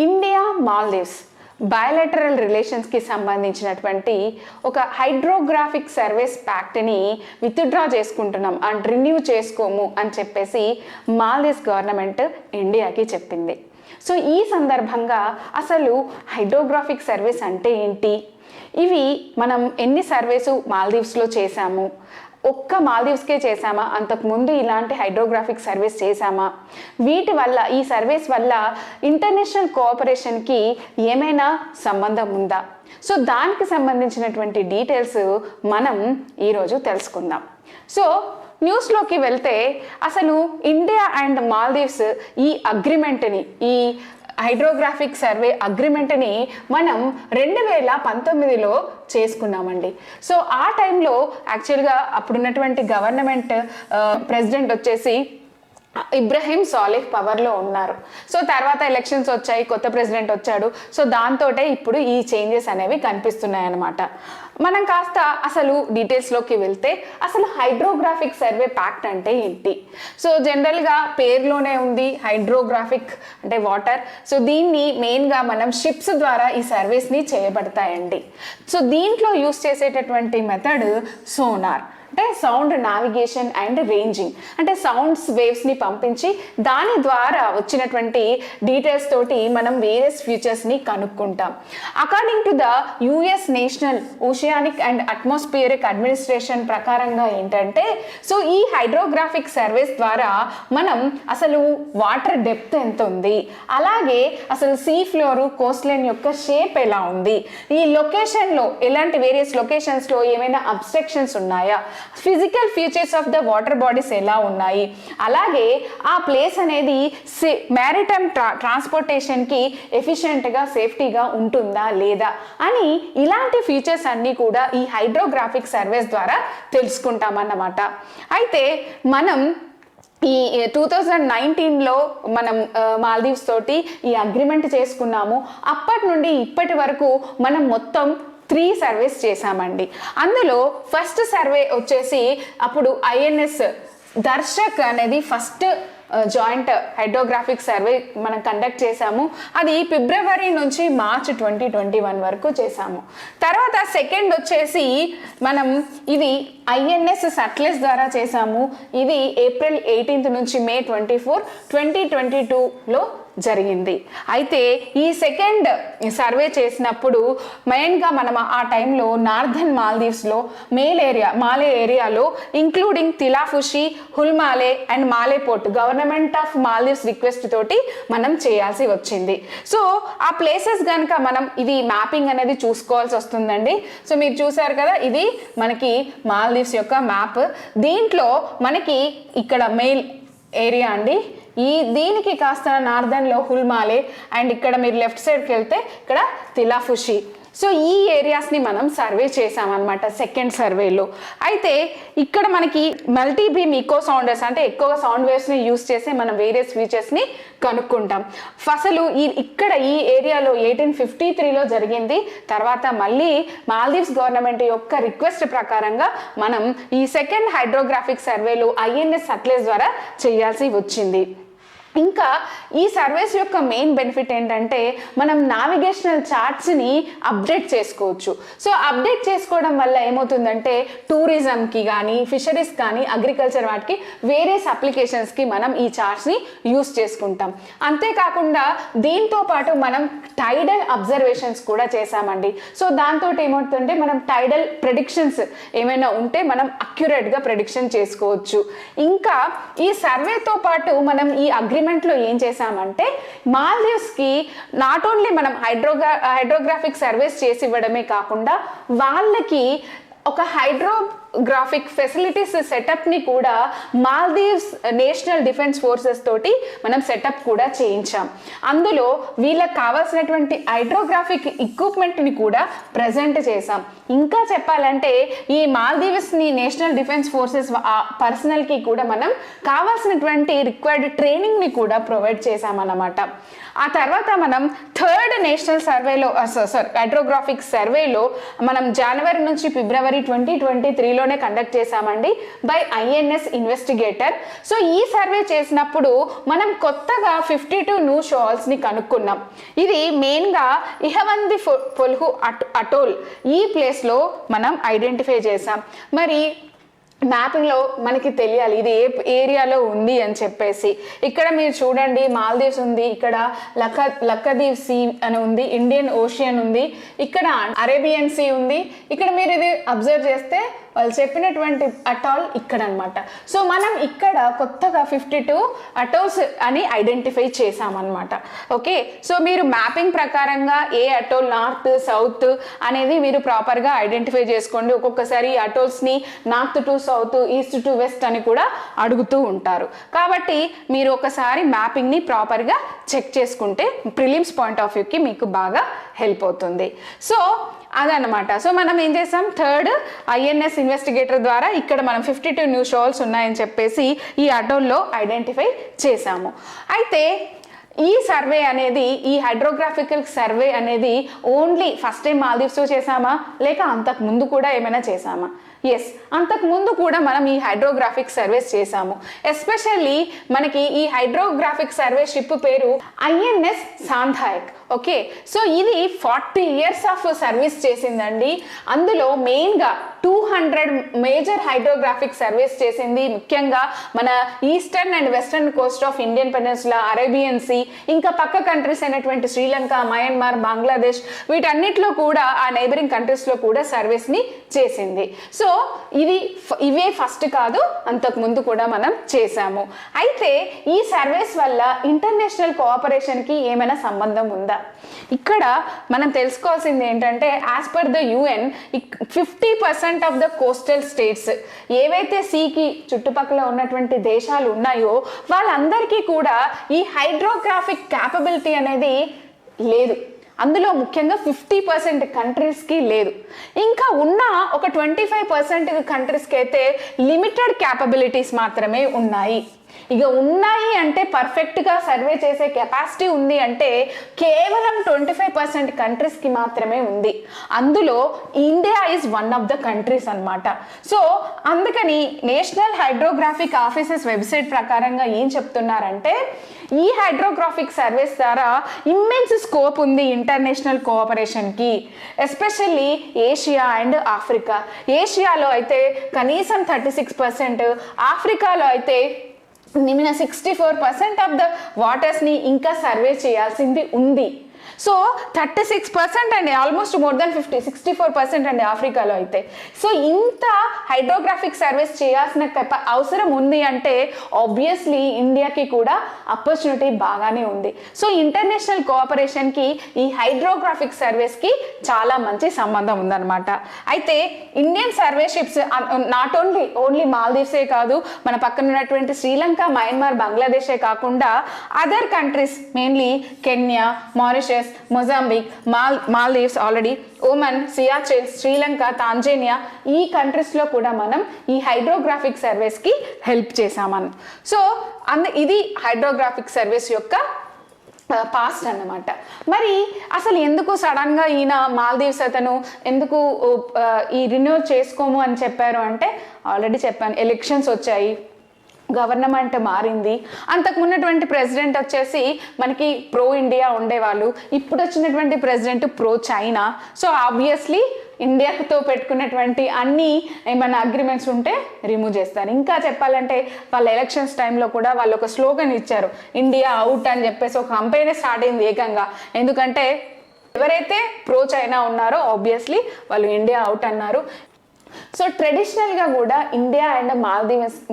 India Maldives bilateral రిలేషన్స్కి సంబంధించినటువంటి ఒక hydrographic service ప్యాక్ట్ని withdraw చేసుకుంటున్నాం అండ్ రిన్యూ చేసుకోము అని చెప్పేసి మాల్దీవ్స్ గవర్నమెంట్ ఇండియాకి చెప్పింది. సో ఈ సందర్భంగా అసలు హైడ్రోగ్రాఫిక్ సర్వీస్ అంటే ఏంటి, ఇవి మనం ఎన్ని సర్వేసు మాల్దీవ్స్లో చేశాము, ఒక్క మాల్దీవ్స్కే చేశామా, అంతకుముందు ఇలాంటి హైడ్రోగ్రాఫిక్ సర్వీస్ చేశామా, వీటి వల్ల ఈ సర్వీస్ వల్ల ఇంటర్నేషనల్ కోఆపరేషన్కి ఏమైనా సంబంధం ఉందా, సో దానికి సంబంధించినటువంటి డీటెయిల్స్ మనం ఈరోజు తెలుసుకుందాం. సో న్యూస్లోకి వెళ్తే అసలు ఇండియా అండ్ మాల్దీవ్స్ ఈ అగ్రిమెంట్ని, ఈ హైడ్రోగ్రాఫిక్ సర్వే అగ్రిమెంట్ని మనం 2019లో చేసుకున్నామండి. సో ఆ టైంలో యాక్చువల్గా అప్పుడున్నటువంటి గవర్నమెంట్ ప్రెసిడెంట్ వచ్చేసి ఇబ్రహీం సాలిహ్ పవర్లో ఉన్నారు. సో తర్వాత ఎలక్షన్స్ వచ్చాయి, కొత్త ప్రెసిడెంట్ వచ్చాడు. సో దాంతో ఇప్పుడు ఈ చేంజెస్ అనేవి కనిపిస్తున్నాయి అన్నమాట. మనం కాస్త అసలు డీటెయిల్స్లోకి వెళ్తే అసలు హైడ్రోగ్రాఫిక్ సర్వే ప్యాక్ట్ అంటే ఏంటి. సో జనరల్గా పేరులోనే ఉంది హైడ్రోగ్రాఫిక్ అంటే వాటర్. సో దీన్ని మెయిన్గా మనం షిప్స్ ద్వారా ఈ సర్వీస్ని చేయబడతాయండి. సో దీంట్లో యూస్ చేసేటటువంటి మెథడ్ సోనార్, అంటే సౌండ్ నావిగేషన్ అండ్ రేంజింగ్, అంటే సౌండ్స్ వేవ్స్ని పంపించి దాని ద్వారా వచ్చినటువంటి డీటెయిల్స్ తోటి మనం వేరియస్ ఫ్యూచర్స్ని కనుక్కుంటాం. According to the US national oceanic and atmospheric administration ప్రకారంగా ఏంటంటే, సో ఈ హైడ్రోగ్రాఫిక్ సర్వేస్ ద్వారా మనం అసలు వాటర్ డెప్త్ ఎంత ఉంది, అలాగే అసలు సీ ఫ్లోరు కోస్ట్ లైన్ యొక్క షేప్ ఎలా ఉంది, ఈ లొకేషన్లో ఎలాంటి వేరియస్ లొకేషన్స్లో ఏమైనా అబ్స్ట్రక్షన్స్ ఉన్నాయా, physical features of the water bodies ఎలా ఉన్నాయి, అలాగే ఆ ప్లేస్ అనేది మ్యారిటైమ్ ట్రాన్స్పోర్టేషన్కి ఎఫిషియెంట్గా సేఫ్టీగా ఉంటుందా లేదా అని ఇలాంటి ఫీచర్స్ అన్నీ కూడా ఈ హైడ్రోగ్రాఫిక్ సర్వేస్ ద్వారా తెలుసుకుంటామన్నమాట. అయితే మనం ఈ 2019లో మనం మాల్దీవ్స్ తోటి ఈ అగ్రిమెంట్ చేసుకున్నాము. అప్పటి నుండి ఇప్పటి వరకు మనం మొత్తం 3 సర్వేస్ చేశామండి. అందులో ఫస్ట్ సర్వే వచ్చేసి అప్పుడు ఐఎన్ఎస్ దర్శక్ అనేది ఫస్ట్ జాయింట్ హైడ్రోగ్రాఫిక్ సర్వే మనం కండక్ట్ చేశాము. అది ఫిబ్రవరి నుంచి మార్చ్ 2021 వరకు చేశాము. తర్వాత సెకండ్ వచ్చేసి మనం ఇది ఐఎన్ఎస్ సట్లెస్ ద్వారా చేశాము. ఇది ఏప్రిల్ 18 నుంచి మే 24, 2022లో జరిగింది. అయితే ఈ సెకండ్ సర్వే చేసినప్పుడు మెయిన్గా మనం ఆ టైంలో నార్థన్ మాల్దీవ్స్లో మాలే ఏరియాలో including Thilafushi, Hulhumale and Male port government of Maldives request తోటి మనం చేయాల్సి వచ్చింది. సో ఆ ప్లేసెస్ కనుక మనం ఇది మ్యాపింగ్ అనేది చూసుకోవాల్సి వస్తుందండి. సో మీరు చూసారు కదా, ఇది మనకి మాల్దీవ్స్ యొక్క మ్యాప్. దీంట్లో మనకి ఇక్కడ మెయిల్ ఏరియా అండి, దీనికి కాస్త నార్దర్న్లో హుల్మాలే అండ్ ఇక్కడ మీరు లెఫ్ట్ సైడ్కి వెళ్తే ఇక్కడ తిలాఫుషి. సో ఈ ఏరియాస్ని మనం సర్వే చేసామన్నమాట సెకండ్ సర్వేలో. అయితే ఇక్కడ మనకి మల్టీ బీమ్ ఈకో సౌండర్స్, అంటే ఎక్కువ సౌండ్ వేవ్స్ని యూస్ చేసి మనం వేరియస్ ఫీచర్స్ని కనుక్కుంటాం. అసలు ఇక్కడ ఈ ఏరియాలో 1853లో జరిగింది. తర్వాత మళ్ళీ మాల్దీవ్స్ గవర్నమెంట్ యొక్క రిక్వెస్ట్ ప్రకారంగా మనం ఈ సెకండ్ హైడ్రోగ్రాఫిక్ సర్వేలో ఐఎన్ఎస్ సట్లెస్ ద్వారా చేయాల్సి వచ్చింది. ఇంకా ఈ సర్వేస్ యొక్క మెయిన్ బెనిఫిట్ ఏంటంటే మనం నావిగేషనల్ చార్ట్స్ని అప్డేట్ చేసుకోవచ్చు. సో అప్డేట్ చేసుకోవడం వల్ల ఏమవుతుందంటే టూరిజంకి కానీ, ఫిషరీస్ కానీ, అగ్రికల్చర్ వాటికి వేరియస్ అప్లికేషన్స్కి మనం ఈ చార్ట్స్ని యూస్ చేసుకుంటాం. అంతేకాకుండా దీంతో పాటు మనం టైడల్ అబ్జర్వేషన్స్ కూడా చేసామండి. సో దాంతో ఏమవుతుందంటే మనం టైడల్ ప్రెడిక్షన్స్ ఏమైనా ఉంటే మనం అక్యురేట్గా ప్రెడిక్షన్ చేసుకోవచ్చు. ఇంకా ఈ సర్వేతో పాటు మనం ఈ అగ్రిమెంట్లో ఏం చేసామంటే మాల్దీవ్స్కి నాట్ ఓన్లీ మనం హైడ్రోగ్రాఫిక్ సర్వేస్ చేసి ఇవ్వడమే కాకుండా వాళ్ళకి ఒక హైడ్రోగ్రాఫిక్ ఫెసిలిటీస్ సెటప్ని కూడా మాల్దీవ్స్ నేషనల్ డిఫెన్స్ ఫోర్సెస్ తోటి మనం సెటప్ కూడా చేయించాం. అందులో వీళ్ళకి కావాల్సినటువంటి హైడ్రోగ్రాఫిక్ ఎక్విప్మెంట్ని కూడా ప్రజెంట్ చేసాం. ఇంకా చెప్పాలంటే ఈ మాల్దీవ్స్ని నేషనల్ డిఫెన్స్ ఫోర్సెస్ పర్సనల్కి కూడా మనం కావాల్సినటువంటి రిక్వైర్డ్ ట్రైనింగ్ని కూడా ప్రొవైడ్ చేసామన్నమాట. ఆ తర్వాత మనం థర్డ్ నేషనల్ సర్వేలో హైడ్రోగ్రాఫిక్ సర్వేలో మనం జనవరి నుంచి ఫిబ్రవరి 2023 ఇయర్లోనే కండక్ట్ చేశామండి బై INS ఇన్వెస్టిగేటర్. సో ఈ సర్వే చేసినప్పుడు మనం కొత్తగా 52 న్యూ షోల్స్ని కనుక్కున్నాం. ఇది మెయిన్గా ఇహవంది పొల్హు అటోల్ ఈ ప్లేస్లో మనం ఐడెంటిఫై చేసాం. మరి మ్యాపింగ్లో మనకి తెలియాలి ఇది ఏ ఏరియాలో ఉంది అని చెప్పేసి. ఇక్కడ మీరు చూడండి మాల్దీవ్స్ ఉంది, ఇక్కడ లక్కదీవ్ సీ అని ఉంది, ఇండియన్ ఓషియన్ ఉంది, ఇక్కడ అరేబియన్ సీ ఉంది. ఇక్కడ మీరు ఇది అబ్జర్వ్ చేస్తే వాళ్ళు చెప్పినటువంటి అటాల్ ఇక్కడ అనమాట. సో మనం ఇక్కడ కొత్తగా 52 అటోల్స్ అని ఐడెంటిఫై చేసామన్నమాట. ఓకే, సో మీరు మ్యాపింగ్ ప్రకారంగా ఏ అటోల్ నార్త్ సౌత్ అనేది మీరు ప్రాపర్గా ఐడెంటిఫై చేసుకోండి. ఒక్కొక్కసారి అటోల్స్ని north to south east to west అని కూడా అడుగుతూ ఉంటారు. కాబట్టి మీరు ఒకసారి మ్యాపింగ్ని ప్రాపర్గా చెక్ చేసుకుంటే ప్రిలిమ్స్ పాయింట్ ఆఫ్ వ్యూకి మీకు బాగా హెల్ప్ అవుతుంది. సో అదనమాట. సో మనం ఏం చేసాం, థర్డ్ INS ఇన్వెస్టిగేటర్ ద్వారా ఇక్కడ మనం 52 న్యూ షోల్స్ ఉన్నాయని చెప్పేసి ఈ అటోల్లో ఐడెంటిఫై చేసాము. అయితే ఈ సర్వే అనేది, ఈ హైడ్రోగ్రాఫికల్ సర్వే అనేది ఓన్లీ ఫస్ట్ టైం మాల్దీవ్స్లో చేసామా లేక అంతకు ముందు కూడా ఏమైనా చేసామా? ఎస్, అంతకు ముందు కూడా మనం ఈ హైడ్రోగ్రాఫిక్ సర్వేస్ చేసాము. ఎస్పెషల్లీ మనకి ఈ హైడ్రోగ్రాఫిక్ సర్వే షిప్ పేరు INS సాంధాయక్. ఓకే, సో ఇది 40 years ఆఫ్ సర్వీస్ చేసిందండి. అందులో మెయిన్గా 200 మేజర్ హైడ్రోగ్రాఫిక్ సర్వీస్ చేసింది. ముఖ్యంగా మన eastern and western coast of Indian peninsula, Arabian sea, ఇంకా పక్క కంట్రీస్ అయినటువంటి శ్రీలంక, మయన్మార్, బంగ్లాదేశ్, వీటన్నిటిలో కూడా ఆ నైబరింగ్ కంట్రీస్లో కూడా సర్వీస్ని చేసింది. సో ఇవే ఫస్ట్ కాదు, అంతకు ముందు కూడా మనం చేసాము. అయితే ఈ సర్వీస్ వల్ల ఇంటర్నేషనల్ కోఆపరేషన్కి ఏమైనా సంబంధం ఉందా? ఇక్కడ మనం తెలుసుకోవాల్సింది ఏంటంటే as per the UN 50% of the coastal states ఏవైతే సీకి చుట్టుపక్కల ఉన్నటువంటి దేశాలు ఉన్నాయో వాళ్ళందరికీ కూడా ఈ హైడ్రోగ్రాఫిక్ క్యాపబిలిటీ అనేది లేదు. అందులో ముఖ్యంగా 50% కంట్రీస్కి లేదు. ఇంకా ఉన్న ఒక 25% కంట్రీస్కి అయితే లిమిటెడ్ క్యాపబిలిటీస్ మాత్రమే ఉన్నాయి. ఇక ఉన్నాయి అంటే పర్ఫెక్ట్గా సర్వే చేసే కెపాసిటీ ఉంది అంటే కేవలం 25% కంట్రీస్కి మాత్రమే ఉంది. అందులో India is one of the countries అనమాట. సో అందుకని నేషనల్ హైడ్రోగ్రాఫిక్ ఆఫీసెస్ వెబ్సైట్ ప్రకారంగా ఏం చెప్తున్నారంటే ఈ హైడ్రోగ్రాఫిక్ సర్వీస్ ద్వారా ఇమ్మెన్స్ స్కోప్ ఉంది ఇంటర్నేషనల్ కోఆపరేషన్కి, ఎస్పెషల్లీ ఏషియా అండ్ ఆఫ్రికా. ఏషియాలో అయితే కనీసం 36%, ఆఫ్రికాలో అయితే 64% ఆఫ్ ద వాటర్స్ని ఇంకా సర్వే చేయాల్సింది ఉంది. సో 36% అండి, ఆల్మోస్ట్ మోర్ దెన్ 64% అండి ఆఫ్రికాలో అయితే. సో ఇంత హైడ్రోగ్రాఫిక్ సర్వీస్ చేయాల్సిన అవసరం ఉంది అంటే ఆబ్వియస్లీ ఇండియాకి కూడా ఆపర్చునిటీ బాగానే ఉంది. సో ఇంటర్నేషనల్ కోఆపరేషన్కి ఈ హైడ్రోగ్రాఫిక్ సర్వీస్కి చాలా మంచి సంబంధం ఉందన్నమాట. అయితే Indian survey ships not only మాల్దీవ్సే కాదు, మన పక్కన ఉన్నటువంటి శ్రీలంక, మయన్మార్, బంగ్లాదేశే కాకుండా other countries mainly Kenya, Mauritius, Mozambique, Maldives already, Oman, Seychelles, Sri Lanka, Tanzania ఈ కంట్రీస్లో కూడా మనం ఈ హైడ్రోగ్రాఫిక్ సర్వీస్కి హెల్ప్ చేసామని. సో ఇది హైడ్రోగ్రాఫిక్ సర్వీస్ యొక్క పాస్ట్ అన్నమాట. మరి అసలు ఎందుకు సడన్గా ఈయన మాల్దీవ్స్ అతను ఎందుకు ఈ రిన్యూ చేసుకోము అని చెప్పారు అంటే ఆల్రెడీ చెప్పాను, ఎలక్షన్స్ వచ్చాయి, గవర్నమెంట్ మారింది. అంతకుమున్నటువంటి ప్రెసిడెంట్ వచ్చేసి మనకి ప్రో ఇండియా ఉండేవాళ్ళు, ఇప్పుడు వచ్చినటువంటి president pro China. So obviously ఇండియాతో పెట్టుకున్నటువంటి అన్ని ఏమైనా అగ్రిమెంట్స్ ఉంటే రిమూవ్ చేస్తారు. ఇంకా చెప్పాలంటే వాళ్ళ ఎలక్షన్స్ టైంలో కూడా వాళ్ళు ఒక స్లోగన్ ఇచ్చారు, ఇండియా అవుట్ అని చెప్పేసి ఒక కంపెనీ స్టార్ట్ అయింది ఏకంగా. ఎందుకంటే ఎవరైతే ప్రో చైనా ఉన్నారో ఆబ్వియస్లీ వాళ్ళు ఇండియా అవుట్ అన్నారు. సో ట్రెడిషనల్గా కూడా ఇండియా అండ్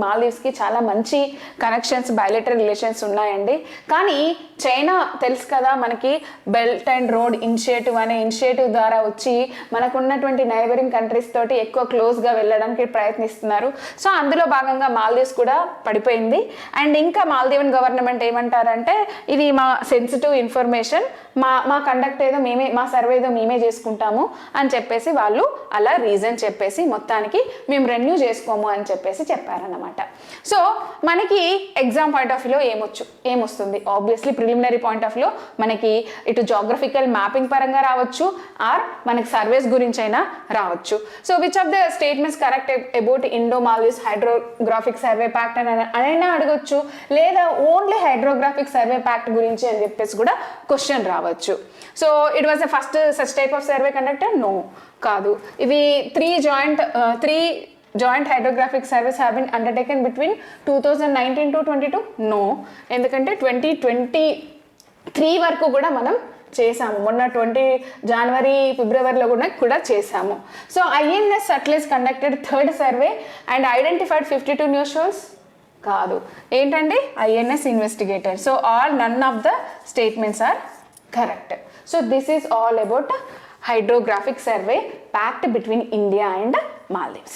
మాల్దీవ్స్కి చాలా మంచి కనెక్షన్స్, బయలెటరల్ రిలేషన్స్ ఉన్నాయండి. కానీ చైనా తెలుసు కదా మనకి బెల్ట్ అండ్ రోడ్ ఇనిషియేటివ్ అనే ఇనిషియేటివ్ ద్వారా వచ్చి మనకు ఉన్నటువంటి నైబరింగ్ కంట్రీస్ తోటి ఎక్కువ క్లోజ్గా వెళ్ళడానికి ప్రయత్నిస్తున్నారు. సో అందులో భాగంగా మాల్దీవ్స్ కూడా పడిపోయింది. అండ్ ఇంకా మాల్దీవన్ గవర్నమెంట్ ఏమంటారంటే ఇది మా సెన్సిటివ్ ఇన్ఫర్మేషన్, మా కండక్ట్ ఏదో మేమే, మా సర్వే ఏదో మేమే చేసుకుంటాము అని చెప్పేసి వాళ్ళు అలా రీజన్ చెప్పేసి మొత్తం మొత్తానికి మేము రెన్యూ చేసుకోము అని చెప్పేసి చెప్పారన్నమాట. సో మనకి ఎగ్జామ్ పాయింట్ ఆఫ్ వ్యూలో ఏమొస్తుంది, ఆబ్వియస్లీ ప్రిలిమినరీ పాయింట్ ఆఫ్ వ్యూలో మనకి ఇటు జాగ్రఫికల్ మ్యాపింగ్ పరంగా రావచ్చు, ఆర్ మనకి సర్వేస్ గురించి అయినా రావచ్చు. So which of the statements correct about Indo Maldives hydrographic survey pact అయినా అడగొచ్చు, లేదా ఓన్లీ హైడ్రోగ్రాఫిక్ సర్వే ప్యాక్ట్ గురించి అని చెప్పేసి కూడా క్వశ్చన్ రావచ్చు. So it was the first such type of survey conducted? No, కాదు. ఇవి three joint hydrographic surveys have been undertaken between 2019 to 22? No, ఎందుకంటే 2023 వరకు కూడా మనం చేసాము, మొన్న జనవరి ఫిబ్రవరిలో కూడా చేసాము. So INS at least conducted third survey and identified 52 new Sholes? కాదు. ఏంటండి? INS investigated. So none of the statements are correct. So this is all about hydrographic survey pact between India and Maldives.